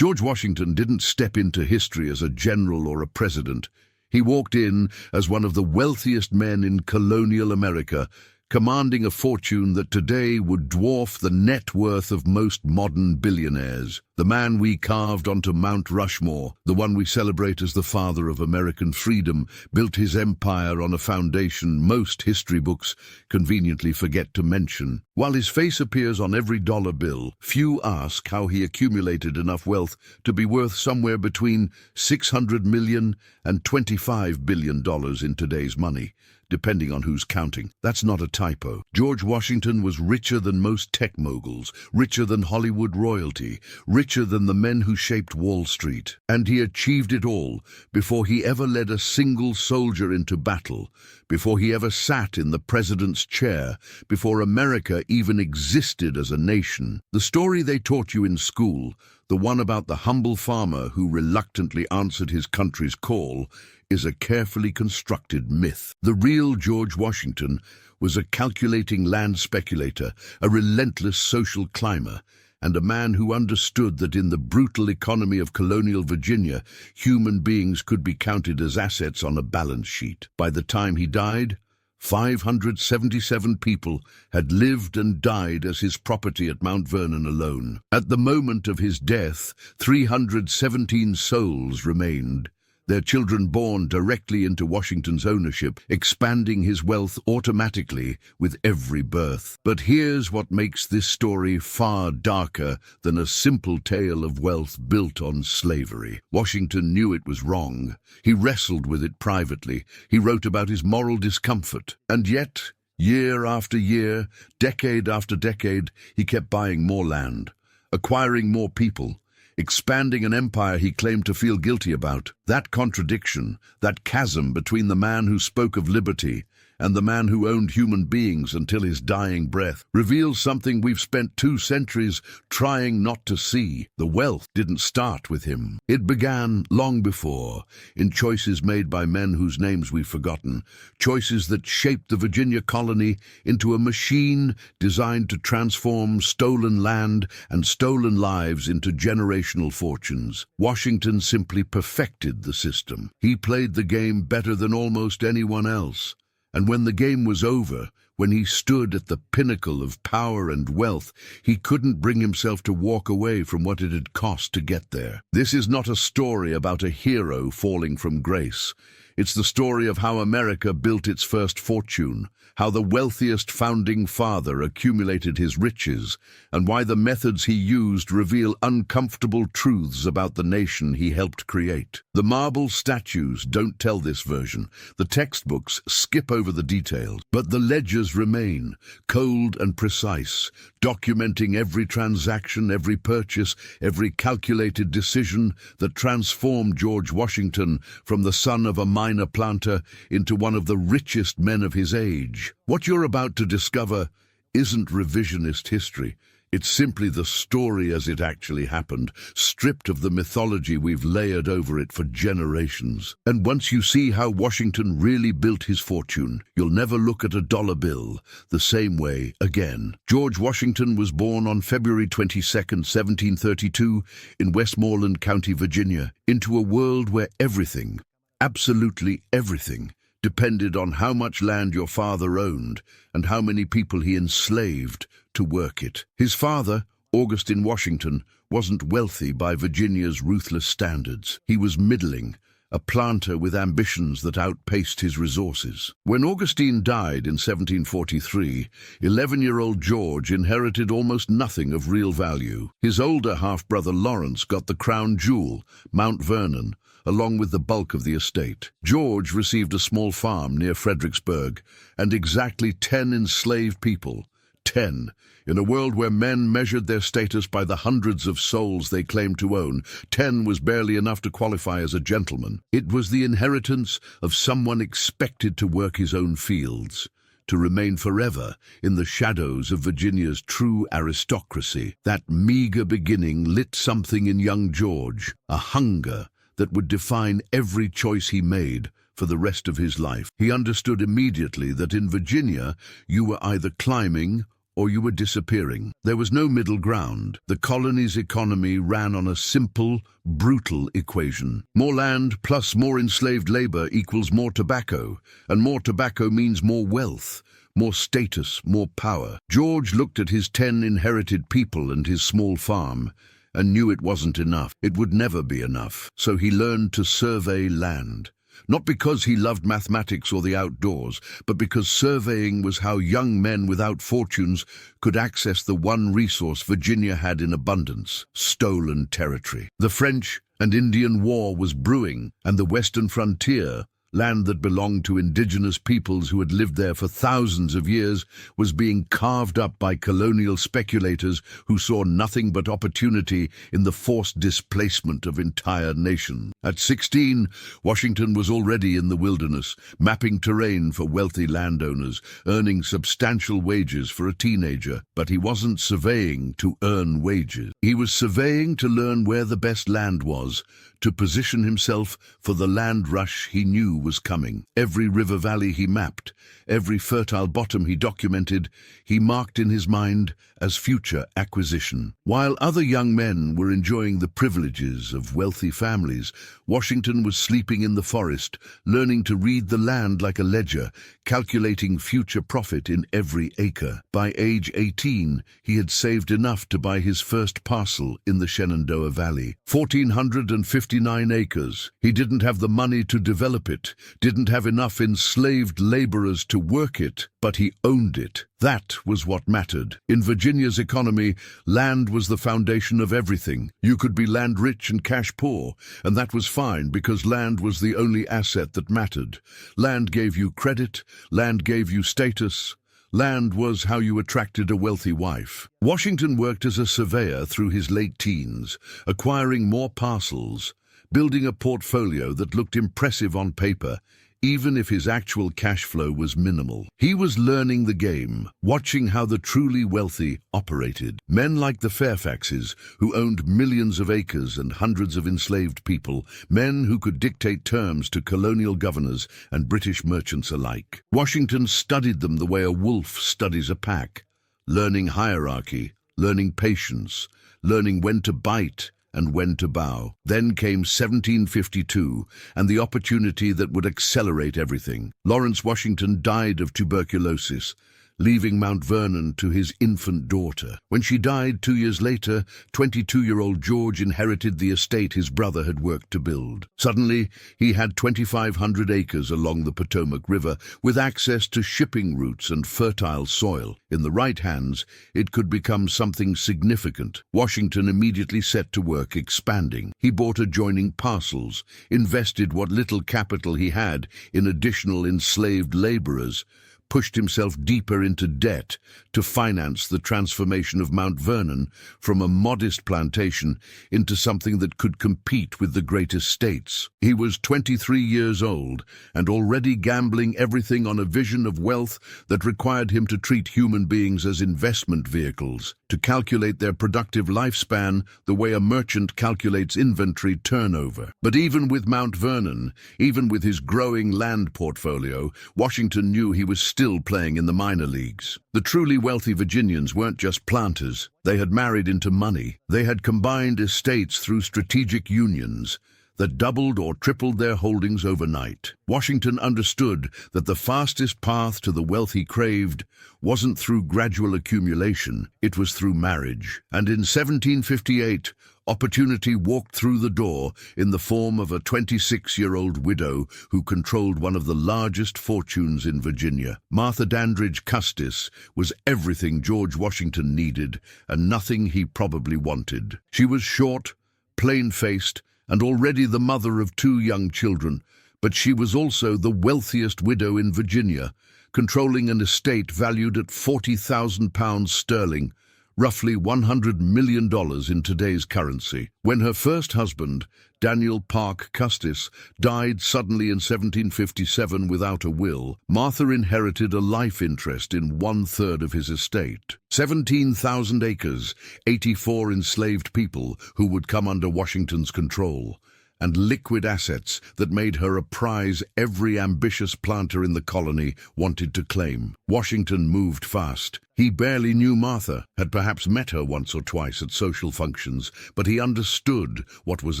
George Washington didn't step into history as a general or a president. He walked in as one of the wealthiest men in colonial America, commanding a fortune that today would dwarf the net worth of most modern billionaires. The man we carved onto Mount Rushmore, the one we celebrate as the father of American freedom, built his empire on a foundation most history books conveniently forget to mention. While his face appears on every dollar bill, few ask how he accumulated enough wealth to be worth somewhere between $600 million and $25 billion in today's money, depending on who's counting. That's not a typo. George Washington was richer than most tech moguls, richer than Hollywood royalty, richer than the men who shaped Wall Street. And he achieved it all before he ever led a single soldier into battle, before he ever sat in the president's chair, before America even existed as a nation. The story they taught you in school, the one about the humble farmer who reluctantly answered his country's call, is a carefully constructed myth. The real George Washington was a calculating land speculator, a relentless social climber, and a man who understood that in the brutal economy of colonial Virginia, human beings could be counted as assets on a balance sheet. By the time he died, 577 people had lived and died as his property at Mount Vernon alone. At the moment of his death, 317 souls remained, their children born directly into Washington's ownership, expanding his wealth automatically with every birth. But here's what makes this story far darker than a simple tale of wealth built on slavery. Washington knew it was wrong. He wrestled with it privately. He wrote about his moral discomfort. And yet, year after year, decade after decade, he kept buying more land, acquiring more people, expanding an empire he claimed to feel guilty about. That contradiction, that chasm between the man who spoke of liberty and the man who owned human beings until his dying breath, reveals something we've spent 2 centuries trying not to see. The wealth didn't start with him. It began long before, in choices made by men whose names we've forgotten, choices that shaped the Virginia colony into a machine designed to transform stolen land and stolen lives into generational fortunes. Washington simply perfected the system. He played the game better than almost anyone else. And when the game was over, when he stood at the pinnacle of power and wealth, he couldn't bring himself to walk away from what it had cost to get there. This is not a story about a hero falling from grace. It's the story of how America built its first fortune, how the wealthiest founding father accumulated his riches, and why the methods he used reveal uncomfortable truths about the nation he helped create. The marble statues don't tell this version. The textbooks skip over the details, but the ledgers remain, cold and precise, documenting every transaction, every purchase, every calculated decision that transformed George Washington from the son of a minor planter into one of the richest men of his age. What you're about to discover isn't revisionist history. It's simply the story as it actually happened, stripped of the mythology we've layered over it for generations. And once you see how Washington really built his fortune, you'll never look at a dollar bill the same way again. George Washington was born on February 22, 1732, in Westmoreland County, Virginia, into a world where everything, absolutely everything, depended on how much land your father owned and how many people he enslaved to work it. His father, Augustine Washington, wasn't wealthy by Virginia's ruthless standards. He was middling, a planter with ambitions that outpaced his resources. When Augustine died in 1743, 11-year-old George inherited almost nothing of real value. His older half-brother Lawrence got the crown jewel, Mount Vernon, along with the bulk of the estate. George received a small farm near Fredericksburg and exactly 10 enslaved people. 10. In a world where men measured their status by the hundreds of souls they claimed to own, 10 was barely enough to qualify as a gentleman. It was the inheritance of someone expected to work his own fields, to remain forever in the shadows of Virginia's true aristocracy. That meager beginning lit something in young George, a hunger that would define every choice he made for the rest of his life. He understood immediately that in Virginia you were either climbing or you were disappearing. There was no middle ground. The colony's economy ran on a simple, brutal equation. More land plus more enslaved labor equals more tobacco, and more tobacco means more wealth, more status, more power. George looked at his 10 inherited people and his small farm, and knew it wasn't enough. It would never be enough. So he learned to survey land. Not because he loved mathematics or the outdoors, but because surveying was how young men without fortunes could access the one resource Virginia had in abundance: stolen territory. The French and Indian War was brewing, and the western frontier, land that belonged to indigenous peoples who had lived there for thousands of years, was being carved up by colonial speculators who saw nothing but opportunity in the forced displacement of entire nations. At 16, Washington was already in the wilderness, mapping terrain for wealthy landowners, earning substantial wages for a teenager. But he wasn't surveying to earn wages. He was surveying to learn where the best land was, to position himself for the land rush he knew was coming. Every river valley he mapped, every fertile bottom he documented, he marked in his mind as future acquisition. While other young men were enjoying the privileges of wealthy families, Washington was sleeping in the forest, learning to read the land like a ledger, calculating future profit in every acre. By age 18, he had saved enough to buy his first parcel in the Shenandoah Valley. 1,459 acres. He didn't have the money to develop it, didn't have enough enslaved laborers to work it, but he owned it. That was what mattered. In Virginia's economy, land was the foundation of everything. You could be land rich and cash poor, and that was fine because land was the only asset that mattered. Land gave you credit, land gave you status. Land was how you attracted a wealthy wife. Washington worked as a surveyor through his late teens, acquiring more parcels, building a portfolio that looked impressive on paper, even if his actual cash flow was minimal. He was learning the game, watching how the truly wealthy operated. Men like the Fairfaxes, who owned millions of acres and hundreds of enslaved people, men who could dictate terms to colonial governors and British merchants alike. Washington studied them the way a wolf studies a pack, learning hierarchy, learning patience, learning when to bite and when to bow. Then came 1752 and the opportunity that would accelerate everything. Lawrence Washington died of tuberculosis, leaving Mount Vernon to his infant daughter. When she died 2 years later, 22-year-old George inherited the estate his brother had worked to build. Suddenly, he had 2,500 acres along the Potomac River, with access to shipping routes and fertile soil. In the right hands, it could become something significant. Washington immediately set to work expanding. He bought adjoining parcels, invested what little capital he had in additional enslaved laborers, pushed himself deeper into debt to finance the transformation of Mount Vernon from a modest plantation into something that could compete with the great estates. He was 23 years old and already gambling everything on a vision of wealth that required him to treat human beings as investment vehicles, to calculate their productive lifespan the way a merchant calculates inventory turnover. But even with Mount Vernon, even with his growing land portfolio, Washington knew he was still playing in the minor leagues. The truly wealthy Virginians weren't just planters. They had married into money. They had combined estates through strategic unions that doubled or tripled their holdings overnight. Washington understood that the fastest path to the wealth he craved wasn't through gradual accumulation, it was through marriage. And in 1758, opportunity walked through the door in the form of a 26-year-old widow who controlled one of the largest fortunes in Virginia. Martha Dandridge Custis was everything George Washington needed and nothing he probably wanted. She was short, plain-faced, and already the mother of 2 young children, but she was also the wealthiest widow in Virginia, controlling an estate valued at £40,000 sterling, roughly $100 million in today's currency. When her first husband, Daniel Parke Custis, died suddenly in 1757 without a will, Martha inherited a life interest in 1/3 of his estate. 17,000 acres, 84 enslaved people who would come under Washington's control. and liquid assets that made her a prize every ambitious planter in the colony wanted to claim. Washington moved fast. He barely knew Martha, had perhaps met her once or twice at social functions, but he understood what was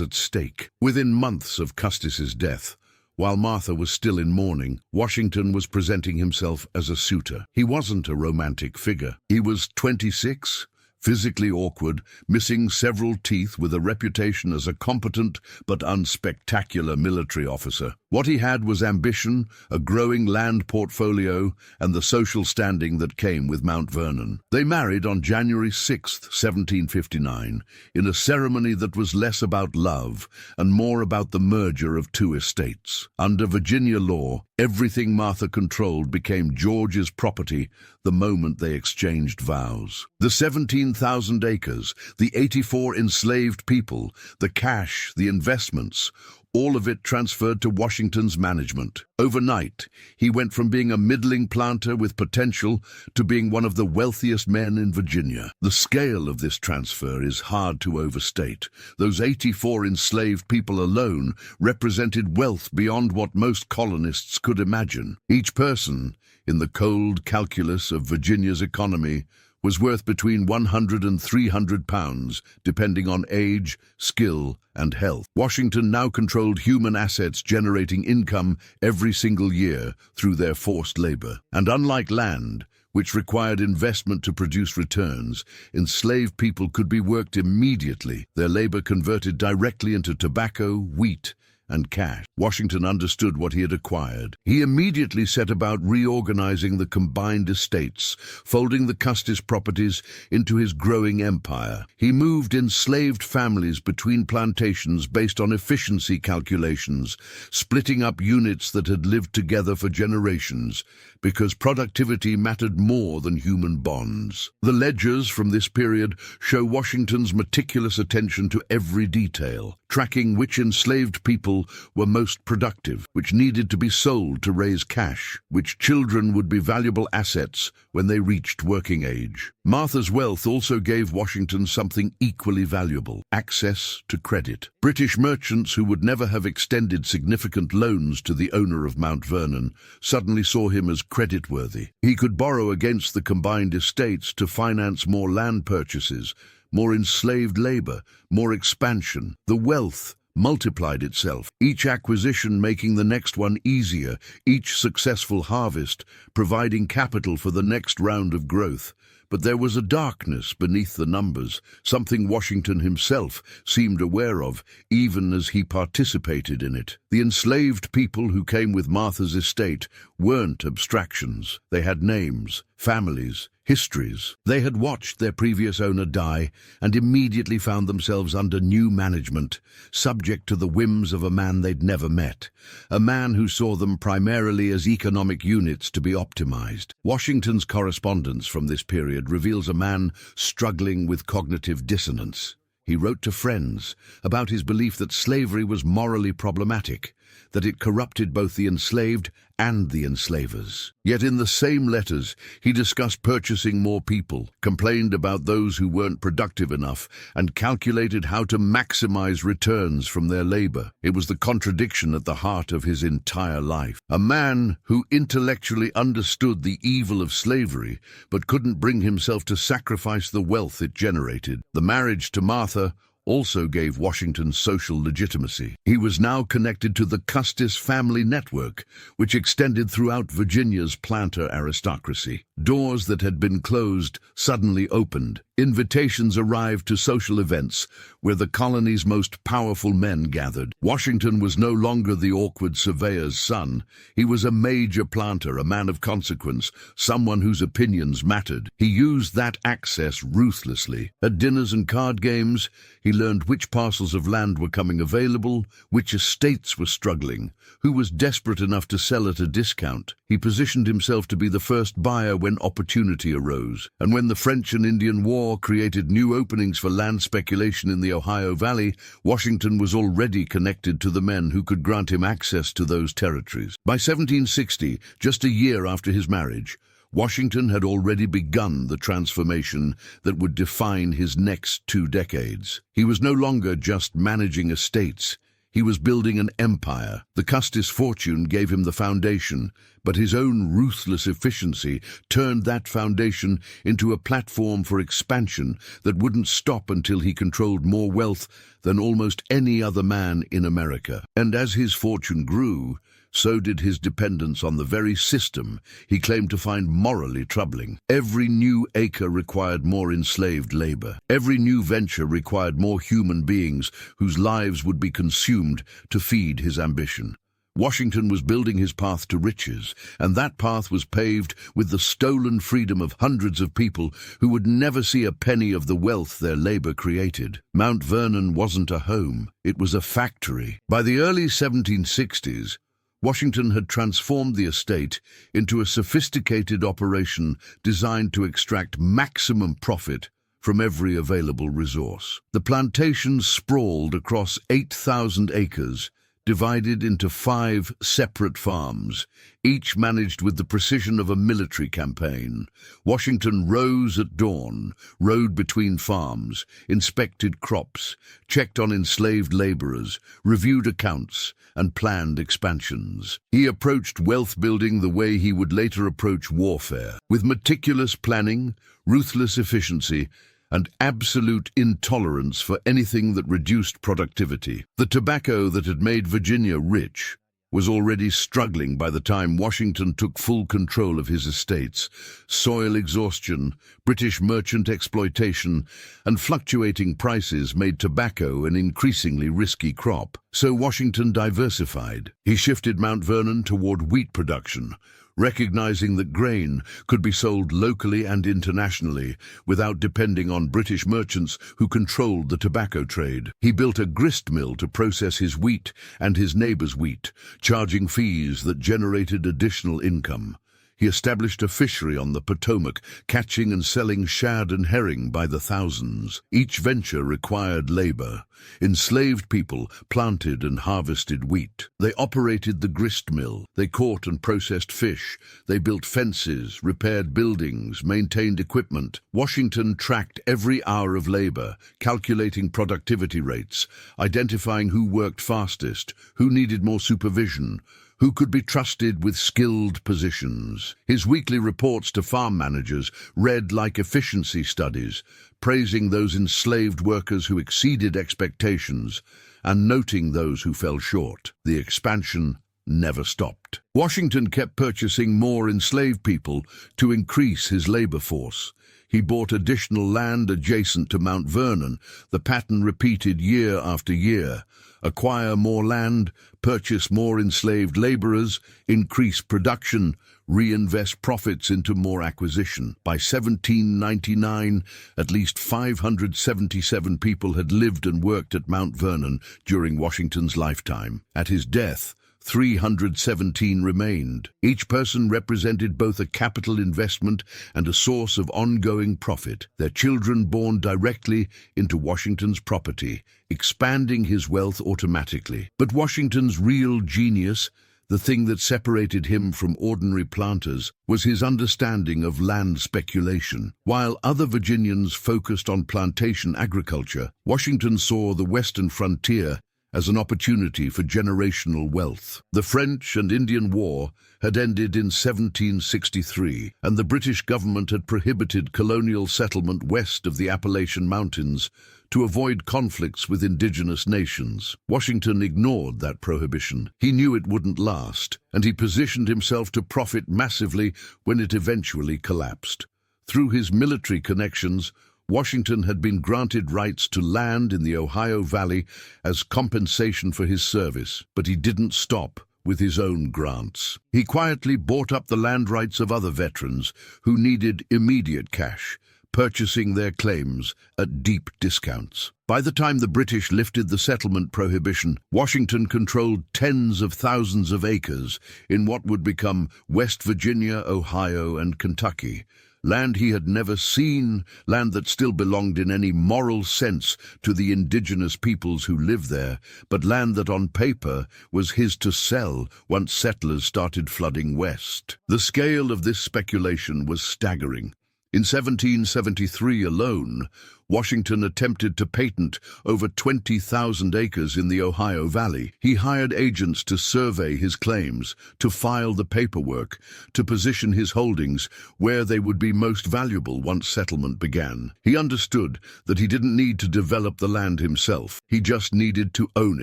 at stake. Within months of Custis's death, while Martha was still in mourning, Washington was presenting himself as a suitor. He wasn't a romantic figure. He was 26, physically awkward, missing several teeth, with a reputation as a competent but unspectacular military officer. What he had was ambition, a growing land portfolio, and the social standing that came with Mount Vernon. They married on January 6, 1759, in a ceremony that was less about love and more about the merger of two estates. Under Virginia law, everything Martha controlled became George's property the moment they exchanged vows. The 17,000 acres, the 84 enslaved people, the cash, the investments, all of it transferred to Washington's management. Overnight, he went from being a middling planter with potential to being one of the wealthiest men in Virginia. The scale of this transfer is hard to overstate. Those 84 enslaved people alone represented wealth beyond what most colonists could imagine. Each person, in the cold calculus of Virginia's economy, was worth between 100 and 300 pounds, depending on age, skill, and health. Washington now controlled human assets, generating income every single year through their forced labor. And unlike land, which required investment to produce returns, enslaved people could be worked immediately, their labor converted directly into tobacco, wheat, and cash. Washington understood what he had acquired. He immediately set about reorganizing the combined estates, folding the Custis properties into his growing empire. He moved enslaved families between plantations based on efficiency calculations, splitting up units that had lived together for generations, because productivity mattered more than human bonds. The ledgers from this period show Washington's meticulous attention to every detail, tracking which enslaved people were most productive, which needed to be sold to raise cash, which children would be valuable assets when they reached working age. Martha's wealth also gave Washington something equally valuable: access to credit. British merchants who would never have extended significant loans to the owner of Mount Vernon suddenly saw him as creditworthy. He could borrow against the combined estates to finance more land purchases, more enslaved labor, more expansion. The wealth multiplied itself, each acquisition making the next one easier, each successful harvest providing capital for the next round of growth. But there was a darkness beneath the numbers, something Washington himself seemed aware of, even as he participated in it. The enslaved people who came with Martha's estate weren't abstractions. They had names, families, histories. They had watched their previous owner die and immediately found themselves under new management, subject to the whims of a man they'd never met, a man who saw them primarily as economic units to be optimized. Washington's correspondence from this period reveals a man struggling with cognitive dissonance. He wrote to friends about his belief that slavery was morally problematic, that it corrupted both the enslaved and the enslavers. Yet in the same letters, he discussed purchasing more people, complained about those who weren't productive enough, and calculated how to maximize returns from their labor. It was the contradiction at the heart of his entire life. A man who intellectually understood the evil of slavery, but couldn't bring himself to sacrifice the wealth it generated. The marriage to Martha also gave Washington social legitimacy. He was now connected to the Custis family network, which extended throughout Virginia's planter aristocracy. Doors that had been closed suddenly opened. Invitations arrived to social events where the colony's most powerful men gathered. Washington was no longer the awkward surveyor's son. He was a major planter, a man of consequence, someone whose opinions mattered. He used that access ruthlessly. At dinners and card games, he learned which parcels of land were coming available, which estates were struggling, who was desperate enough to sell at a discount. He positioned himself to be the first buyer when opportunity arose. And when the French and Indian War created new openings for land speculation in the Ohio Valley, Washington was already connected to the men who could grant him access to those territories. By 1760, just a year after his marriage, Washington had already begun the transformation that would define his next 2 decades. He was no longer just managing estates. He was building an empire. The Custis fortune gave him the foundation, but his own ruthless efficiency turned that foundation into a platform for expansion that wouldn't stop until he controlled more wealth than almost any other man in America. And as his fortune grew, so did his dependence on the very system he claimed to find morally troubling. Every new acre required more enslaved labor. Every new venture required more human beings whose lives would be consumed to feed his ambition. Washington was building his path to riches, and that path was paved with the stolen freedom of hundreds of people who would never see a penny of the wealth their labor created. Mount Vernon wasn't a home, it was a factory. By the early 1760s, Washington had transformed the estate into a sophisticated operation designed to extract maximum profit from every available resource. The plantations sprawled across 8,000 acres, divided into 5 separate farms, each managed with the precision of a military campaign. Washington rose at dawn, rode between farms, inspected crops, checked on enslaved laborers, reviewed accounts, and planned expansions. He approached wealth building the way he would later approach warfare, with meticulous planning, ruthless efficiency, and absolute intolerance for anything that reduced productivity. The tobacco that had made Virginia rich was already struggling by the time Washington took full control of his estates. Soil exhaustion, British merchant exploitation, and fluctuating prices made tobacco an increasingly risky crop. So Washington diversified. He shifted Mount Vernon toward wheat production, recognizing that grain could be sold locally and internationally without depending on British merchants who controlled the tobacco trade. He built a grist mill to process his wheat and his neighbor's wheat, charging fees that generated additional income. He established a fishery on the Potomac, catching and selling shad and herring by the thousands. Each venture required labor. Enslaved people planted and harvested wheat. They operated the grist mill. They caught and processed fish. They built fences, repaired buildings, maintained equipment. Washington tracked every hour of labor, calculating productivity rates, identifying who worked fastest, who needed more supervision, who could be trusted with skilled positions. His weekly reports to farm managers read like efficiency studies, praising those enslaved workers who exceeded expectations and noting those who fell short. The expansion never stopped. Washington kept purchasing more enslaved people to increase his labor force. He bought additional land adjacent to Mount Vernon, the pattern repeated year after year. Acquire more land, purchase more enslaved laborers, increase production, reinvest profits into more acquisition. By 1799, at least 577 people had lived and worked at Mount Vernon during Washington's lifetime. At his death, 317 remained. Each person represented both a capital investment and a source of ongoing profit, their children born directly into Washington's property, expanding his wealth automatically. But Washington's real genius, the thing that separated him from ordinary planters, was his understanding of land speculation. While other Virginians focused on plantation agriculture, Washington saw the western frontier as an opportunity for generational wealth. The French and Indian War had ended in 1763, and the British government had prohibited colonial settlement west of the Appalachian Mountains to avoid conflicts with indigenous nations. Washington ignored that prohibition. He knew it wouldn't last, and he positioned himself to profit massively when it eventually collapsed. Through his military connections, Washington had been granted rights to land in the Ohio Valley as compensation for his service, but he didn't stop with his own grants. He quietly bought up the land rights of other veterans who needed immediate cash, purchasing their claims at deep discounts. By the time the British lifted the settlement prohibition, Washington controlled tens of thousands of acres in what would become West Virginia, Ohio, and Kentucky. Land he had never seen, land that still belonged in any moral sense to the indigenous peoples who lived there, but land that on paper was his to sell once settlers started flooding west. The scale of this speculation was staggering. In 1773 alone, Washington attempted to patent over 20,000 acres in the Ohio Valley. He hired agents to survey his claims, to file the paperwork, to position his holdings where they would be most valuable once settlement began. He understood that he didn't need to develop the land himself. He just needed to own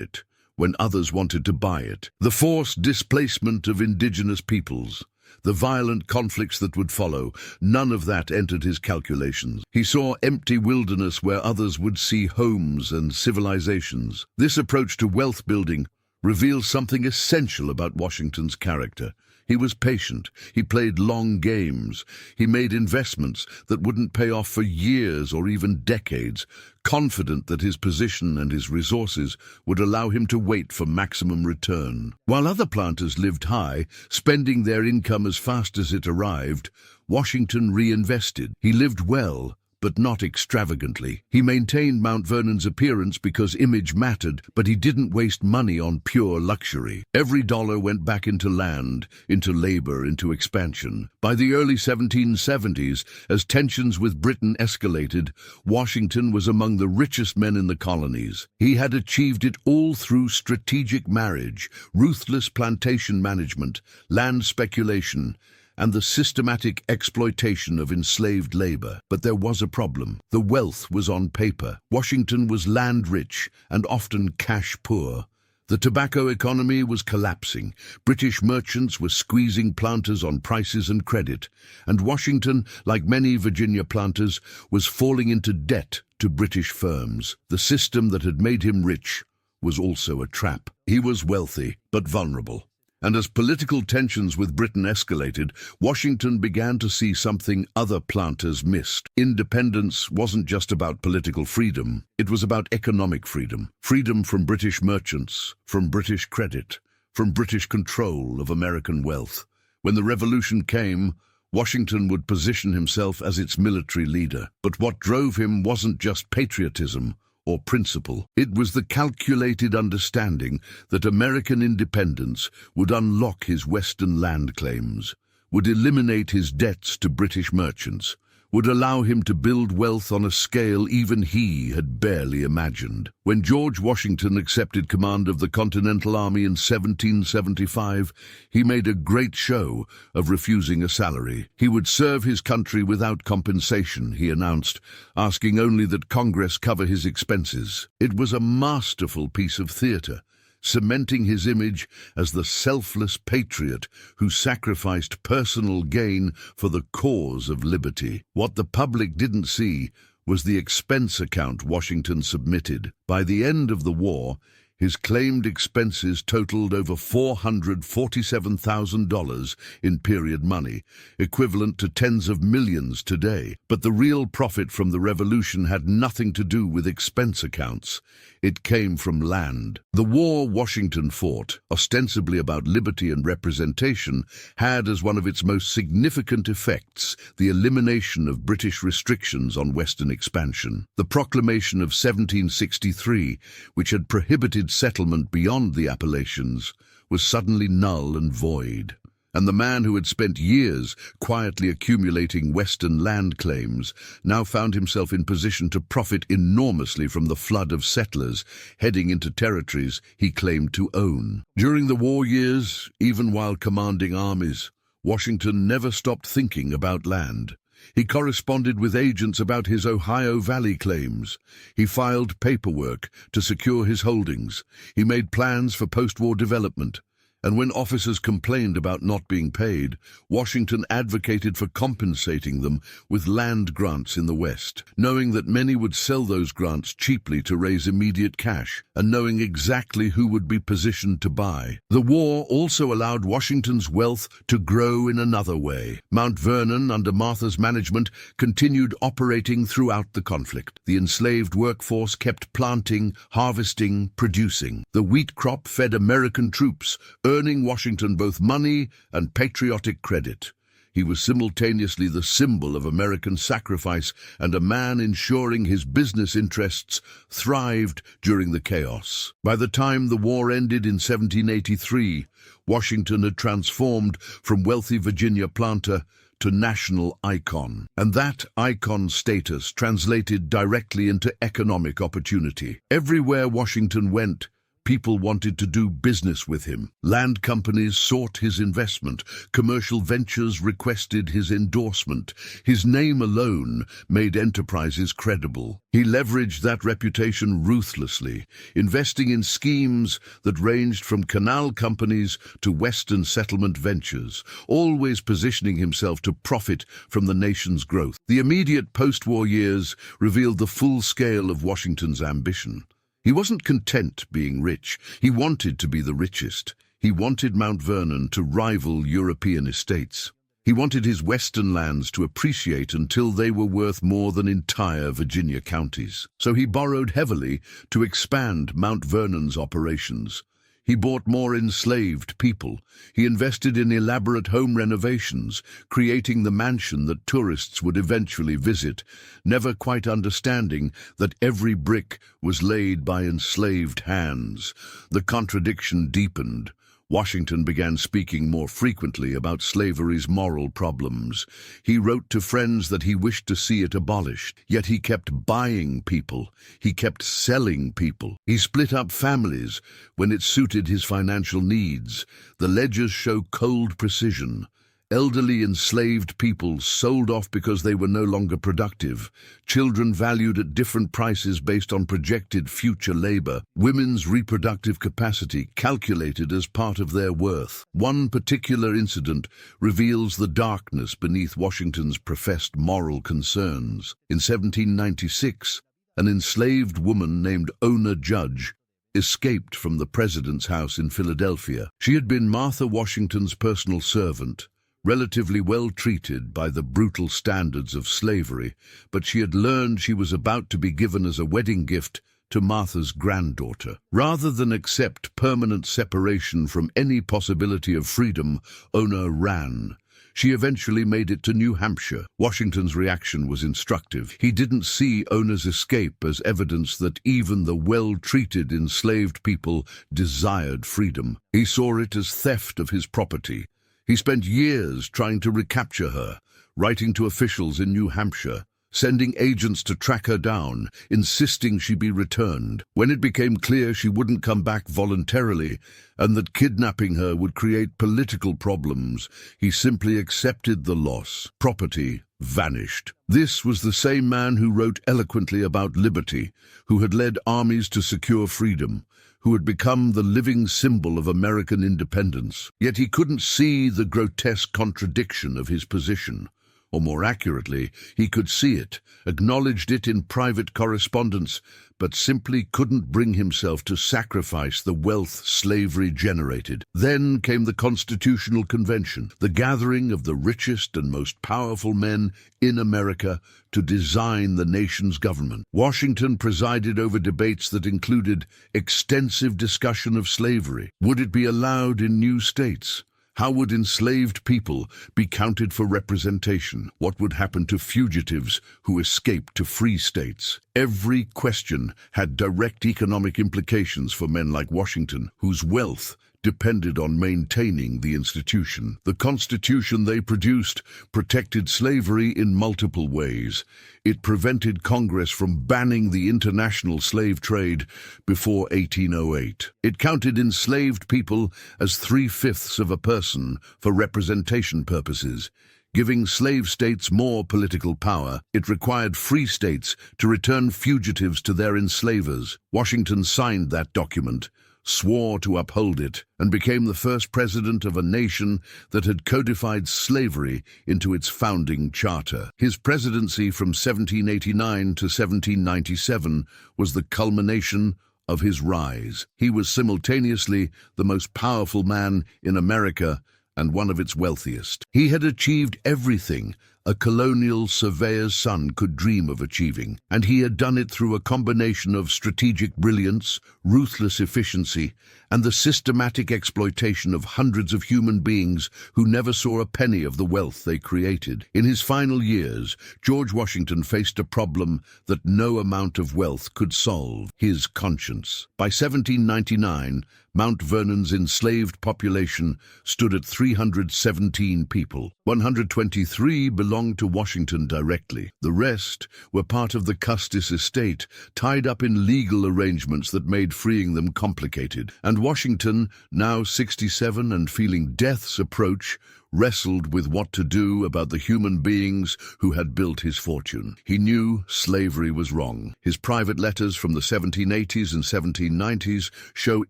it when others wanted to buy it. The forced displacement of indigenous peoples, the violent conflicts that would follow, none of that entered his calculations. He saw empty wilderness where others would see homes and civilizations. This approach to wealth building reveals something essential about Washington's character. He was patient. He played long games. He made investments that wouldn't pay off for years or even decades, confident that his position and his resources would allow him to wait for maximum return. While other planters lived high, spending their income as fast as it arrived, Washington reinvested. He lived well, but not extravagantly. He maintained Mount Vernon's appearance because image mattered, but he didn't waste money on pure luxury. Every dollar went back into land, into labor, into expansion. By the early 1770s, as tensions with Britain escalated, Washington was among the richest men in the colonies. He had achieved it all through strategic marriage, ruthless plantation management, land speculation, and the systematic exploitation of enslaved labor. But there was a problem. The wealth was on paper. Washington was land-rich and often cash-poor. The tobacco economy was collapsing. British merchants were squeezing planters on prices and credit. And Washington, like many Virginia planters, was falling into debt to British firms. The system that had made him rich was also a trap. He was wealthy, but vulnerable. And as political tensions with Britain escalated, Washington began to see something other planters missed. Independence wasn't just about political freedom, it was about economic freedom. Freedom from British merchants, from British credit, from British control of American wealth. When the revolution came, Washington would position himself as its military leader. But what drove him wasn't just patriotism or principle. It was the calculated understanding that American independence would unlock his Western land claims, would eliminate his debts to British merchants, would allow him to build wealth on a scale even he had barely imagined. When George Washington accepted command of the Continental Army in 1775, he made a great show of refusing a salary. He would serve his country without compensation, he announced, asking only that Congress cover his expenses. It was a masterful piece of theater, cementing his image as the selfless patriot who sacrificed personal gain for the cause of liberty. What the public didn't see was the expense account Washington submitted. By the end of the war, his claimed expenses totaled over $447,000 in period money, equivalent to tens of millions today. But the real profit from the revolution had nothing to do with expense accounts. It came from land. The war Washington fought, ostensibly about liberty and representation, had as one of its most significant effects the elimination of British restrictions on Western expansion. The Proclamation of 1763, which had prohibited settlement beyond the Appalachians, was suddenly null and void. And the man who had spent years quietly accumulating Western land claims now found himself in position to profit enormously from the flood of settlers heading into territories he claimed to own. During the war years, even while commanding armies, Washington never stopped thinking about land. He corresponded with agents about his Ohio Valley claims. He filed paperwork to secure his holdings. He made plans for post-war development. And when officers complained about not being paid, Washington advocated for compensating them with land grants in the West, knowing that many would sell those grants cheaply to raise immediate cash, and knowing exactly who would be positioned to buy. The war also allowed Washington's wealth to grow in another way. Mount Vernon, under Martha's management, continued operating throughout the conflict. The enslaved workforce kept planting, harvesting, producing. The wheat crop fed American troops, earning Washington both money and patriotic credit. He was simultaneously the symbol of American sacrifice and a man ensuring his business interests thrived during the chaos. By the time the war ended in 1783, Washington had transformed from wealthy Virginia planter to national icon. And that icon status translated directly into economic opportunity. Everywhere Washington went, people wanted to do business with him. Land companies sought his investment. Commercial ventures requested his endorsement. His name alone made enterprises credible. He leveraged that reputation ruthlessly, investing in schemes that ranged from canal companies to Western settlement ventures, always positioning himself to profit from the nation's growth. The immediate post-war years revealed the full scale of Washington's ambition. He wasn't content being rich. He wanted to be the richest. He wanted Mount Vernon to rival European estates. He wanted his western lands to appreciate until they were worth more than entire Virginia counties. So he borrowed heavily to expand Mount Vernon's operations. He bought more enslaved people. He invested in elaborate home renovations, creating the mansion that tourists would eventually visit, never quite understanding that every brick was laid by enslaved hands. The contradiction deepened. Washington began speaking more frequently about slavery's moral problems. He wrote to friends that he wished to see it abolished, yet he kept buying people. He kept selling people. He split up families when it suited his financial needs. The ledgers show cold precision. Elderly enslaved people sold off because they were no longer productive. Children valued at different prices based on projected future labor. Women's reproductive capacity calculated as part of their worth. One particular incident reveals the darkness beneath Washington's professed moral concerns. In 1796, an enslaved woman named Ona Judge escaped from the president's house in Philadelphia. She had been Martha Washington's personal servant, relatively well treated by the brutal standards of slavery, but she had learned she was about to be given as a wedding gift to Martha's granddaughter. Rather than accept permanent separation from any possibility of freedom, Ona ran. She eventually made it to New Hampshire. Washington's reaction was instructive. He didn't see Ona's escape as evidence that even the well-treated enslaved people desired freedom. He saw it as theft of his property. He spent years trying to recapture her, writing to officials in New Hampshire, sending agents to track her down, insisting she be returned. When it became clear she wouldn't come back voluntarily and that kidnapping her would create political problems, he simply accepted the loss. Property vanished. This was the same man who wrote eloquently about liberty, who had led armies to secure freedom, who had become the living symbol of American independence. Yet he couldn't see the grotesque contradiction of his position. Or more accurately, he could see it, acknowledged it in private correspondence, but simply couldn't bring himself to sacrifice the wealth slavery generated. Then came the Constitutional Convention, the gathering of the richest and most powerful men in America to design the nation's government. Washington presided over debates that included extensive discussion of slavery. Would it be allowed in new states? How would enslaved people be counted for representation? What would happen to fugitives who escaped to free states? Every question had direct economic implications for men like Washington, whose wealth depended on maintaining the institution. The Constitution they produced protected slavery in multiple ways. It prevented Congress from banning the international slave trade before 1808. It counted enslaved people as 3/5 of a person for representation purposes, giving slave states more political power. It required free states to return fugitives to their enslavers. Washington signed that document, swore to uphold it, and became the first president of a nation that had codified slavery into its founding charter. His presidency from 1789 to 1797 was the culmination of his rise. He was simultaneously the most powerful man in America and one of its wealthiest. He had achieved everything a colonial surveyor's son could dream of achieving, and he had done it through a combination of strategic brilliance, ruthless efficiency, and the systematic exploitation of hundreds of human beings who never saw a penny of the wealth they created. In his final years, George Washington faced a problem that no amount of wealth could solve: his conscience. By 1799, Mount Vernon's enslaved population stood at 317 people. 123 belonged to Washington directly. The rest were part of the Custis estate, tied up in legal arrangements that made freeing them complicated. And Washington, now 67 and feeling death's approach, wrestled with what to do about the human beings who had built his fortune. He knew slavery was wrong. His private letters from the 1780s and 1790s show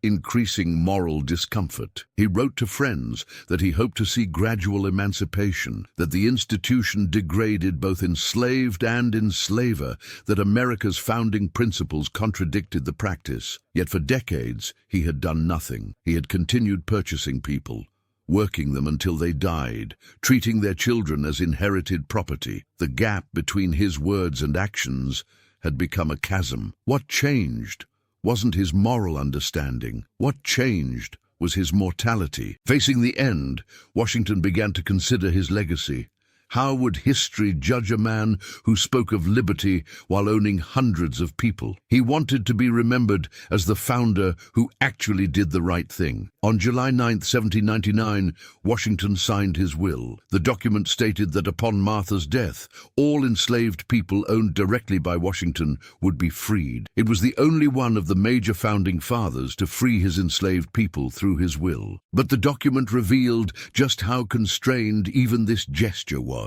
increasing moral discomfort. He wrote to friends that he hoped to see gradual emancipation, that the institution degraded both enslaved and enslaver, that America's founding principles contradicted the practice. Yet for decades, he had done nothing. He had continued purchasing people, working them until they died, treating their children as inherited property. The gap between his words and actions had become a chasm. What changed wasn't his moral understanding. What changed was his mortality. Facing the end, Washington began to consider his legacy. How would history judge a man who spoke of liberty while owning hundreds of people? He wanted to be remembered as the founder who actually did the right thing. On July 9, 1799, Washington signed his will. The document stated that upon Martha's death, all enslaved people owned directly by Washington would be freed. It was the only one of the major founding fathers to free his enslaved people through his will. But the document revealed just how constrained even this gesture was.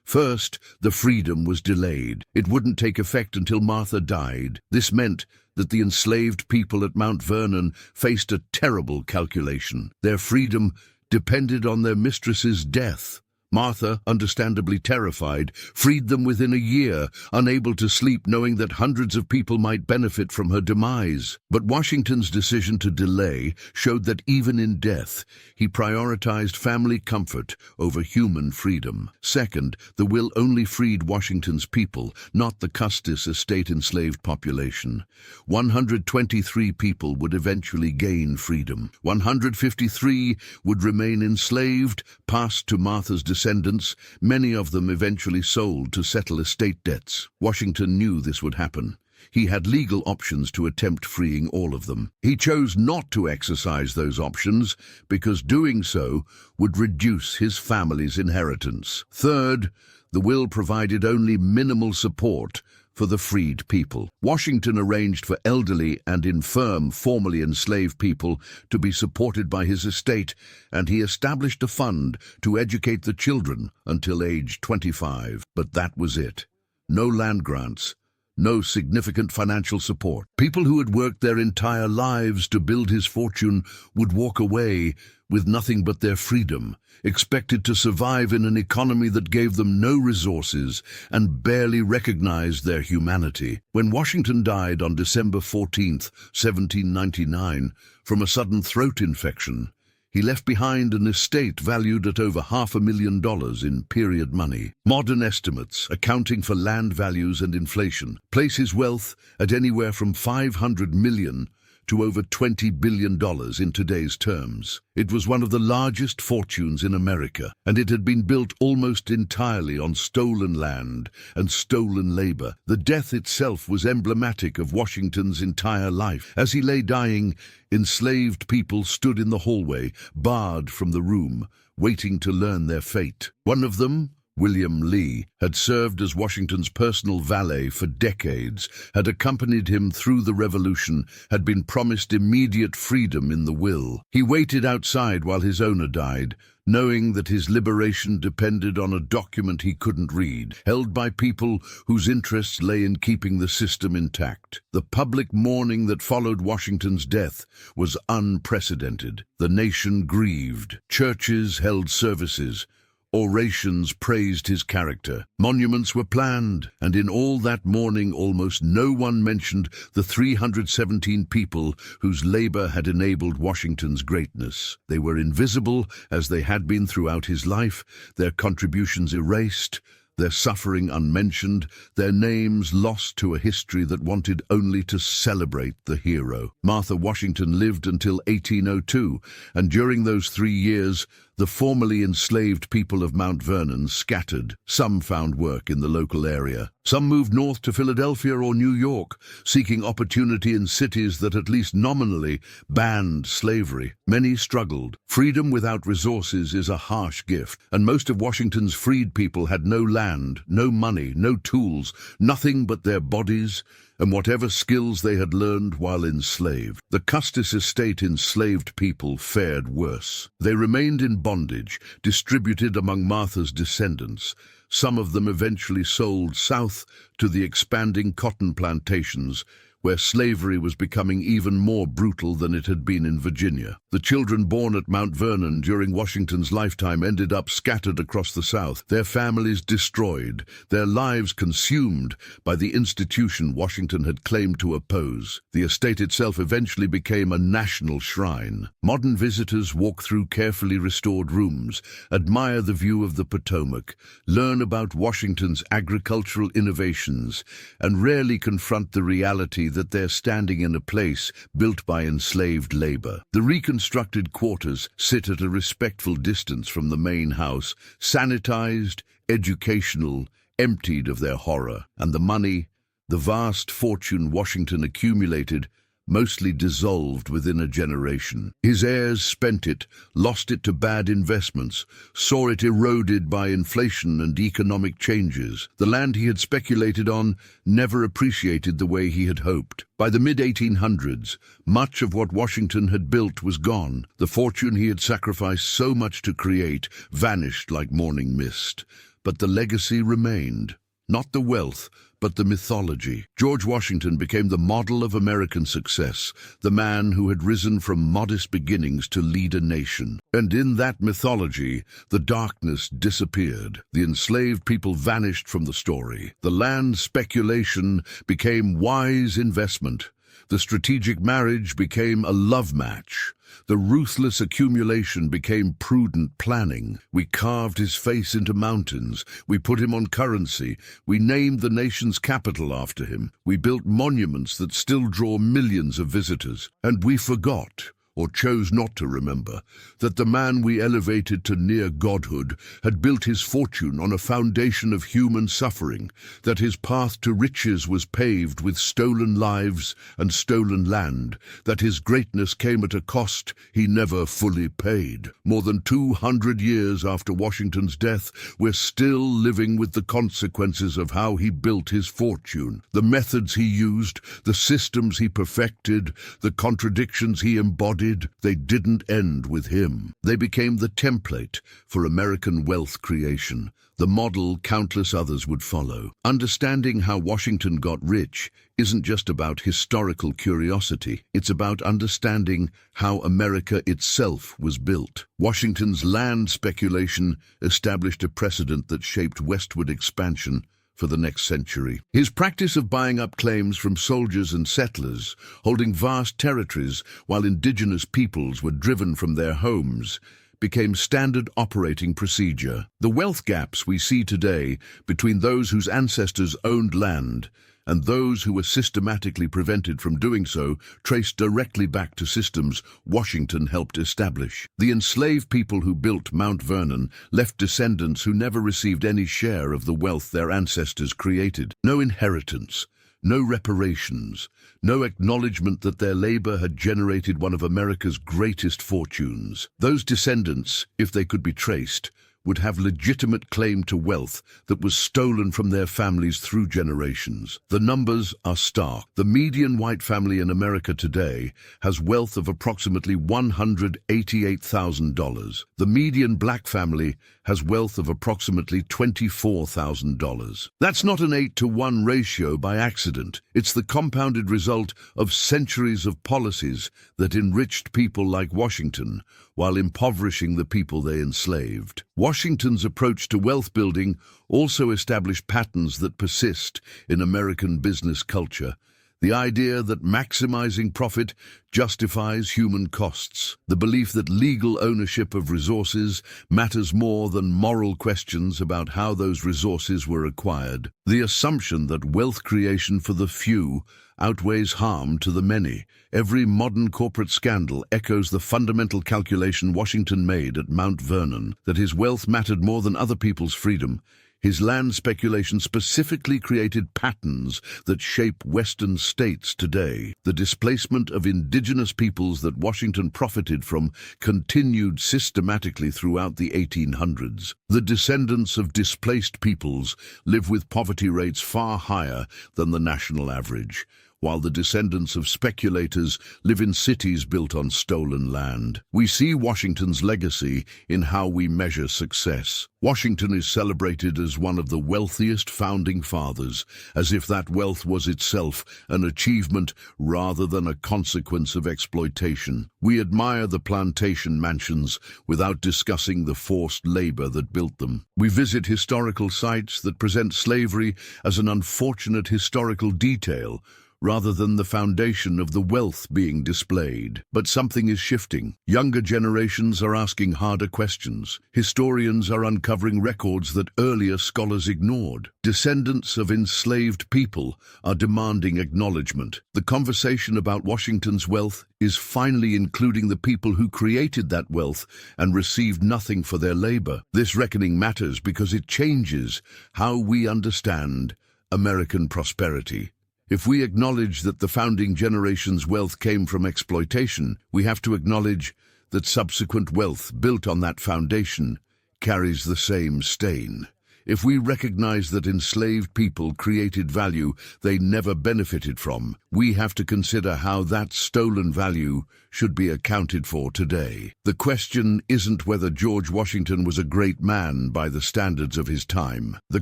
First, the freedom was delayed. It wouldn't take effect until Martha died. This meant that the enslaved people at Mount Vernon faced a terrible calculation. Their freedom depended on their mistress's death. Martha, understandably terrified, freed them within a year, unable to sleep knowing that hundreds of people might benefit from her demise. But Washington's decision to delay showed that even in death, he prioritized family comfort over human freedom. Second, the will only freed Washington's people, not the Custis estate enslaved population. 123 people would eventually gain freedom. 153 would remain enslaved, passed to Martha's descendants, many of them eventually sold to settle estate debts. Washington knew this would happen. He had legal options to attempt freeing all of them. He chose not to exercise those options because doing so would reduce his family's inheritance. Third, the will provided only minimal support for the freed people. Washington arranged for elderly and infirm formerly enslaved people to be supported by his estate, and he established a fund to educate the children until age 25. But that was it. No land grants, no significant financial support. People who had worked their entire lives to build his fortune would walk away with nothing but their freedom, expected to survive in an economy that gave them no resources and barely recognized their humanity. When Washington died on December 14, 1799, from a sudden throat infection, he left behind an estate valued at over $500,000 in period money. Modern estimates, accounting for land values and inflation, place his wealth at anywhere from $500 million to over $20 billion in today's terms. It was one of the largest fortunes in America, and it had been built almost entirely on stolen land and stolen labor. The death itself was emblematic of Washington's entire life. As he lay dying, enslaved people stood in the hallway, barred from the room, waiting to learn their fate. One of them, William Lee, had served as Washington's personal valet for decades, had accompanied him through the Revolution, had been promised immediate freedom in the will. He waited outside while his owner died, knowing that his liberation depended on a document he couldn't read, held by people whose interests lay in keeping the system intact. The public mourning that followed Washington's death was unprecedented. The nation grieved. Churches held services. Orations praised his character. Monuments were planned, and in all that mourning almost no one mentioned the 317 people whose labor had enabled Washington's greatness. They were invisible as they had been throughout his life, their contributions erased, their suffering unmentioned, their names lost to a history that wanted only to celebrate the hero. Martha Washington lived until 1802, and during those 3 years, the formerly enslaved people of Mount Vernon scattered. Some found work in the local area. Some moved north to Philadelphia or New York, seeking opportunity in cities that at least nominally banned slavery. Many struggled. Freedom without resources is a harsh gift, and most of Washington's freed people had no land, no money, no tools, nothing but their bodies and whatever skills they had learned while enslaved. The Custis estate enslaved people fared worse. They remained in bondage, distributed among Martha's descendants. Some of them eventually sold south to the expanding cotton plantations, where slavery was becoming even more brutal than it had been in Virginia. The children born at Mount Vernon during Washington's lifetime ended up scattered across the South, their families destroyed, their lives consumed by the institution Washington had claimed to oppose. The estate itself eventually became a national shrine. Modern visitors walk through carefully restored rooms, admire the view of the Potomac, learn about Washington's agricultural innovations, and rarely confront the reality that they're standing in a place built by enslaved labor. The reconstructed quarters sit at a respectful distance from the main house, sanitized, educational, emptied of their horror. And the money, the vast fortune Washington accumulated, mostly dissolved within a generation. His heirs spent it, lost it to bad investments, saw it eroded by inflation and economic changes. The land he had speculated on never appreciated the way he had hoped. By the mid-1800s, much of what Washington had built was gone. The fortune he had sacrificed so much to create vanished like morning mist. But the legacy remained. Not the wealth, but the mythology. George Washington became the model of American success, the man who had risen from modest beginnings to lead a nation. And in that mythology, the darkness disappeared. The enslaved people vanished from the story. The land speculation became wise investment. The strategic marriage became a love match. The ruthless accumulation became prudent planning. We carved his face into mountains. We put him on currency. We named the nation's capital after him. We built monuments that still draw millions of visitors. And we forgot, or chose not to remember, that the man we elevated to near godhood had built his fortune on a foundation of human suffering, that his path to riches was paved with stolen lives and stolen land, that his greatness came at a cost he never fully paid. More than 200 years after Washington's death, we're still living with the consequences of how he built his fortune. The methods he used, the systems he perfected, the contradictions he embodied, they didn't end with him. They became the template for American wealth creation, the model countless others would follow. Understanding how Washington got rich isn't just about historical curiosity. It's about understanding how America itself was built. Washington's land speculation established a precedent that shaped westward expansion for the next century. His practice of buying up claims from soldiers and settlers, holding vast territories while indigenous peoples were driven from their homes, became standard operating procedure. The wealth gaps we see today between those whose ancestors owned land and those who were systematically prevented from doing so traced directly back to systems Washington helped establish. The enslaved people who built Mount Vernon left descendants who never received any share of the wealth their ancestors created. No inheritance, no reparations, no acknowledgement that their labor had generated one of America's greatest fortunes. Those descendants, if they could be traced, would have legitimate claim to wealth that was stolen from their families through generations. The numbers are stark. The median white family in America today has wealth of approximately $188,000. The median black family has wealth of approximately $24,000. That's not an 8-to-1 ratio by accident. It's the compounded result of centuries of policies that enriched people like Washington while impoverishing the people they enslaved. Washington's approach to wealth building also established patterns that persist in American business culture. The idea that maximizing profit justifies human costs. The belief that legal ownership of resources matters more than moral questions about how those resources were acquired. The assumption that wealth creation for the few outweighs harm to the many. Every modern corporate scandal echoes the fundamental calculation Washington made at Mount Vernon, that his wealth mattered more than other people's freedom. His land speculation specifically created patterns that shape Western states today. The displacement of indigenous peoples that Washington profited from continued systematically throughout the 1800s. The descendants of displaced peoples live with poverty rates far higher than the national average, while the descendants of speculators live in cities built on stolen land. We see Washington's legacy in how we measure success. Washington is celebrated as one of the wealthiest founding fathers, as if that wealth was itself an achievement rather than a consequence of exploitation. We admire the plantation mansions without discussing the forced labor that built them. We visit historical sites that present slavery as an unfortunate historical detail, rather than the foundation of the wealth being displayed. But something is shifting. Younger generations are asking harder questions. Historians are uncovering records that earlier scholars ignored. Descendants of enslaved people are demanding acknowledgement. The conversation about Washington's wealth is finally including the people who created that wealth and received nothing for their labor. This reckoning matters because it changes how we understand American prosperity. If we acknowledge that the founding generation's wealth came from exploitation, we have to acknowledge that subsequent wealth built on that foundation carries the same stain. If we recognize that enslaved people created value they never benefited from, we have to consider how that stolen value should be accounted for today. The question isn't whether George Washington was a great man by the standards of his time. The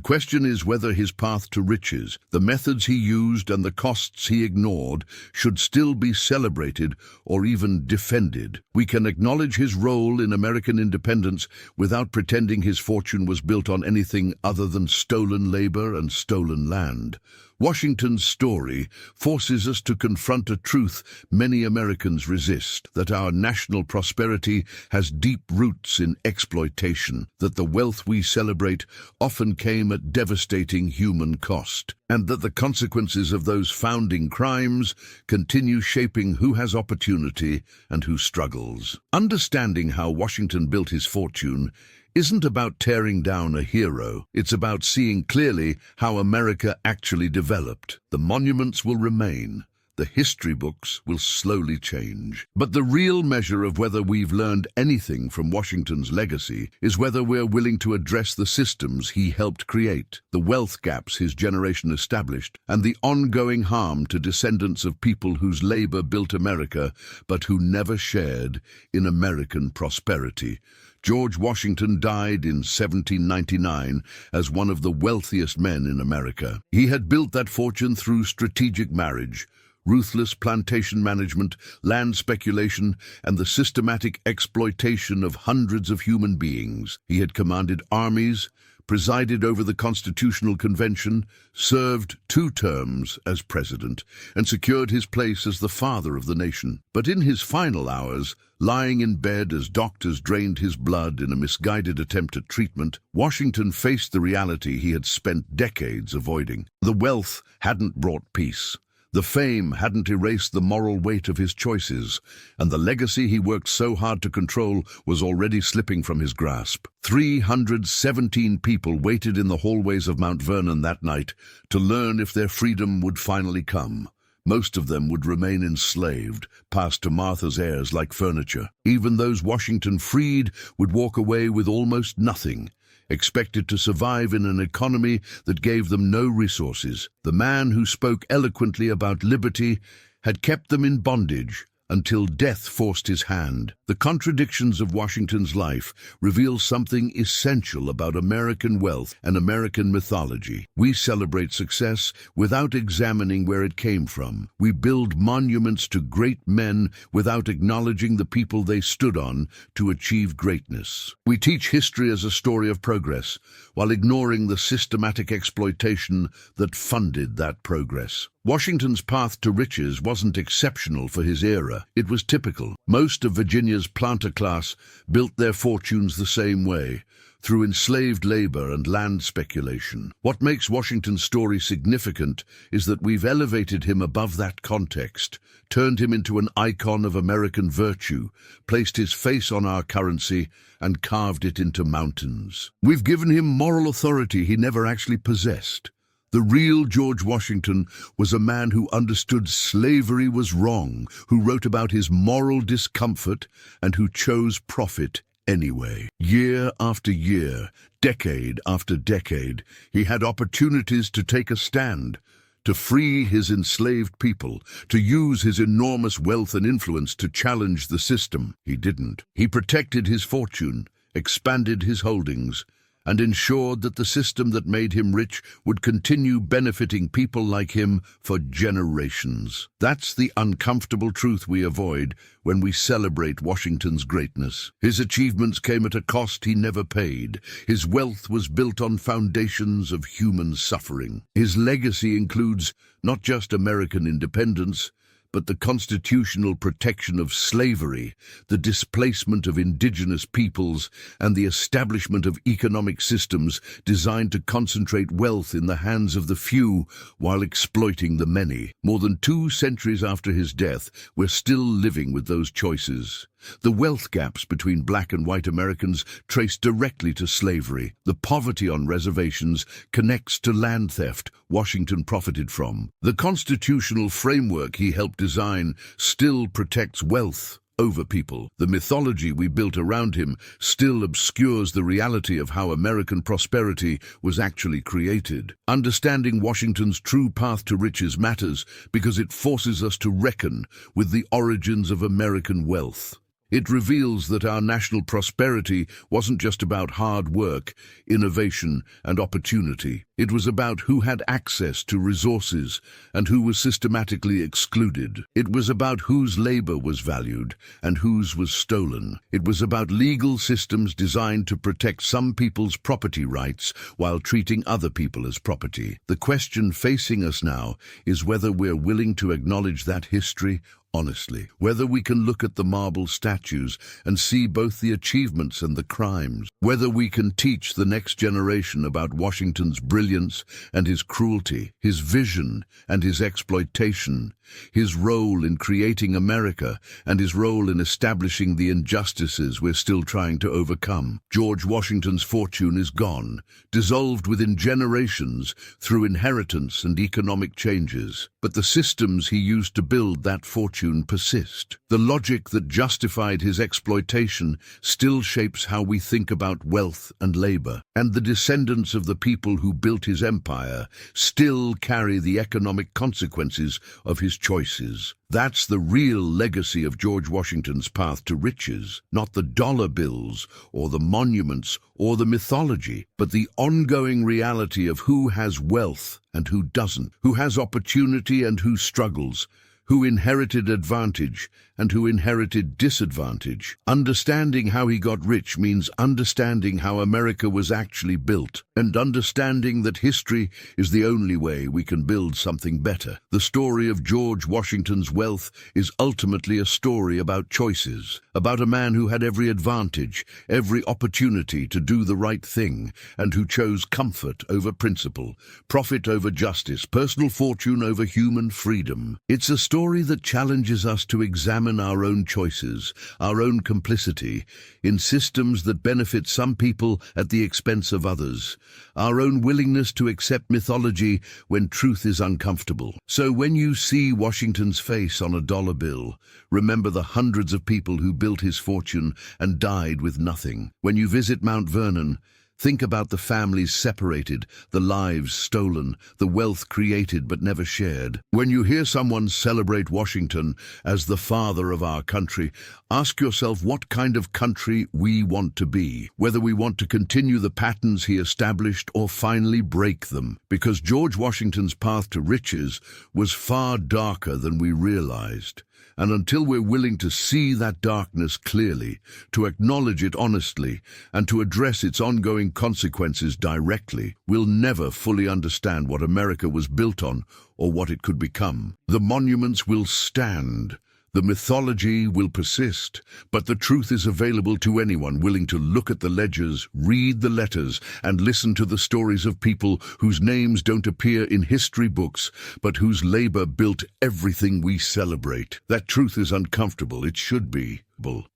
question is whether his path to riches, the methods he used and the costs he ignored, should still be celebrated or even defended. We can acknowledge his role in American independence without pretending his fortune was built on anything other than stolen labor and stolen land. Washington's story forces us to confront a truth many Americans resist, that our national prosperity has deep roots in exploitation, that the wealth we celebrate often came at devastating human cost, and that the consequences of those founding crimes continue shaping who has opportunity and who struggles. Understanding how Washington built his fortune isn't about tearing down a hero. It's about seeing clearly how America actually developed. The monuments will remain. The history books will slowly change. But the real measure of whether we've learned anything from Washington's legacy is whether we're willing to address the systems he helped create, the wealth gaps his generation established, and the ongoing harm to descendants of people whose labor built America but who never shared in American prosperity. George Washington died in 1799 as one of the wealthiest men in America. He had built that fortune through strategic marriage, ruthless plantation management, land speculation, and the systematic exploitation of hundreds of human beings. He had commanded armies, presided over the Constitutional Convention, served 2 terms as president, and secured his place as the father of the nation. But in his final hours, lying in bed as doctors drained his blood in a misguided attempt at treatment, Washington faced the reality he had spent decades avoiding. The wealth hadn't brought peace. The fame hadn't erased the moral weight of his choices, and the legacy he worked so hard to control was already slipping from his grasp. 317 people waited in the hallways of Mount Vernon that night to learn if their freedom would finally come. Most of them would remain enslaved, passed to Martha's heirs like furniture. Even those Washington freed would walk away with almost nothing, expected to survive in an economy that gave them no resources. The man who spoke eloquently about liberty had kept them in bondage, until death forced his hand. The contradictions of Washington's life reveal something essential about American wealth and American mythology. We celebrate success without examining where it came from. We build monuments to great men without acknowledging the people they stood on to achieve greatness. We teach history as a story of progress, while ignoring the systematic exploitation that funded that progress. Washington's path to riches wasn't exceptional for his era. It was typical. Most of Virginia's planter class built their fortunes the same way, through enslaved labor and land speculation. What makes Washington's story significant is that we've elevated him above that context, turned him into an icon of American virtue, placed his face on our currency, and carved it into mountains. We've given him moral authority he never actually possessed. The real George Washington was a man who understood slavery was wrong, who wrote about his moral discomfort, and who chose profit anyway. Year after year, decade after decade, he had opportunities to take a stand, to free his enslaved people, to use his enormous wealth and influence to challenge the system. He didn't. He protected his fortune, expanded his holdings, and ensured that the system that made him rich would continue benefiting people like him for generations. That's the uncomfortable truth we avoid when we celebrate Washington's greatness. His achievements came at a cost he never paid. His wealth was built on foundations of human suffering. His legacy includes not just American independence, but the constitutional protection of slavery, the displacement of indigenous peoples, and the establishment of economic systems designed to concentrate wealth in the hands of the few while exploiting the many. More than 2 centuries after his death, we're still living with those choices. The wealth gaps between black and white Americans trace directly to slavery. The poverty on reservations connects to land theft Washington profited from. The constitutional framework he helped design still protects wealth over people. The mythology we built around him still obscures the reality of how American prosperity was actually created. Understanding Washington's true path to riches matters because it forces us to reckon with the origins of American wealth. It reveals that our national prosperity wasn't just about hard work, innovation, and opportunity. It was about who had access to resources and who was systematically excluded. It was about whose labor was valued and whose was stolen. It was about legal systems designed to protect some people's property rights while treating other people as property. The question facing us now is whether we're willing to acknowledge that history honestly, whether we can look at the marble statues and see both the achievements and the crimes, whether we can teach the next generation about Washington's brilliance and his cruelty, his vision and his exploitation, his role in creating America and his role in establishing the injustices we're still trying to overcome. George Washington's fortune is gone, dissolved within generations through inheritance and economic changes. But the systems he used to build that fortune persist. The logic that justified his exploitation still shapes how we think about wealth and labor. And the descendants of the people who built his empire still carry the economic consequences of his choices. That's the real legacy of George Washington's path to riches, not the dollar bills or the monuments or the mythology, but the ongoing reality of who has wealth and who doesn't, who has opportunity and who struggles, who inherited advantage and who inherited disadvantage. Understanding how he got rich means understanding how America was actually built, and understanding that history is the only way we can build something better. The story of George Washington's wealth is ultimately a story about choices, about a man who had every advantage, every opportunity to do the right thing, and who chose comfort over principle, profit over justice, personal fortune over human freedom. It's a story that challenges us to examine our own choices, our own complicity, in systems that benefit some people at the expense of others, our own willingness to accept mythology when truth is uncomfortable. So when you see Washington's face on a dollar bill, remember the hundreds of people who built his fortune and died with nothing. When you visit Mount Vernon, Think about the families separated, the lives stolen, the wealth created but never shared. When you hear someone celebrate Washington as the father of our country, ask yourself what kind of country we want to be, whether we want to continue the patterns he established or finally break them. Because George Washington's path to riches was far darker than we realized. And until we're willing to see that darkness clearly, to acknowledge it honestly, and to address its ongoing consequences directly, we'll never fully understand what America was built on or what it could become. The monuments will stand. The mythology will persist, but the truth is available to anyone willing to look at the ledgers, read the letters, and listen to the stories of people whose names don't appear in history books, but whose labor built everything we celebrate. That truth is uncomfortable. It should be.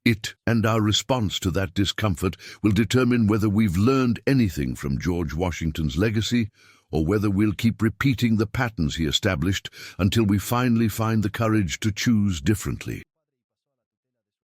It and our response to that discomfort will determine whether we've learned anything from George Washington's legacy, or whether we'll keep repeating the patterns he established until we finally find the courage to choose differently.